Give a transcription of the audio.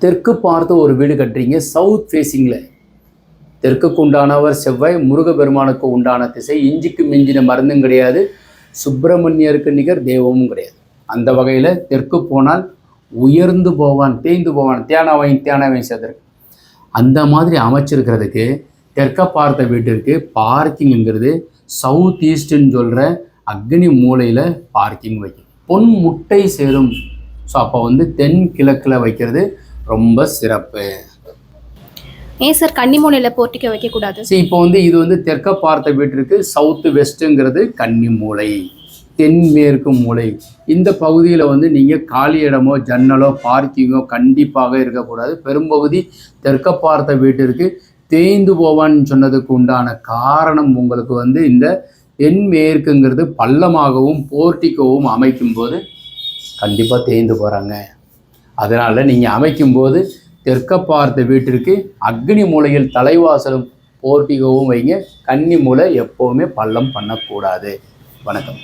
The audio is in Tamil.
தெற்கு பார்த்து ஒரு வீடு கட்டுறீங்க, சவுத் ஃபேஸிங்கில். தெற்குக்கு உண்டானவர் செவ்வாய், முருகப்பெருமானுக்கு உண்டான திசை, இஞ்சிக்கு மிஞ்சின மருந்தும் கிடையாது, சுப்பிரமணியருக்கு நிகர் தெய்வமும் கிடையாது. அந்த வகையில் தெற்கு போனால் உயர்ந்து போவான், தேய்ந்து போவான், தியானாவையும் சேர்த்துருக்கு. அந்த மாதிரி அமைச்சிருக்கிறதுக்கு தெற்க பார்த்த வீட்டிற்கு பார்க்கிங்கிறது சவுத் ஈஸ்ட்ன்னு சொல்கிற அக்னி மூலையில் பார்க்கிங் வைக்கும். பொன் முட்டை சேரும். ஸோ அப்போ தென் கிழக்கில் வைக்கிறது ரொம்ப சிறப்பு. ஏன் சார் கன்னி மூலையில் போர்ட்டிக்கோ வைக்கக்கூடாது? சரி, இப்போ இது தெற்க பார்த்த வீட்டிற்கு சவுத்து வெஸ்ட்டுங்கிறது கன்னி மூலை, தென்மேற்கு மூலை. இந்த பகுதியில் நீங்கள் காலி இடமோ ஜன்னலோ பார்க்கிங்கோ கண்டிப்பாக இருக்கக்கூடாது. பெரும்பகுதி தெற்க பார்த்த வீட்டிற்கு தேய்ந்து போவான்னு சொன்னதுக்கு உண்டான காரணம் உங்களுக்கு இந்த தென்மேற்குங்கிறது பள்ளமாகவும் போர்ட்டிக்கோவும் அமைக்கும்போது கண்டிப்பாக தேய்ந்து போகிறாங்க. அதனால் நீங்கள் அமைக்கும்போது தெற்க பார்த்த வீட்டிற்கு அக்னி மூலையில் தலைவாசலும் போர்ட்டிகோவும் வைங்க. கன்னி மூலை எப்போவுமே பள்ளம் பண்ணக்கூடாது. வணக்கம்.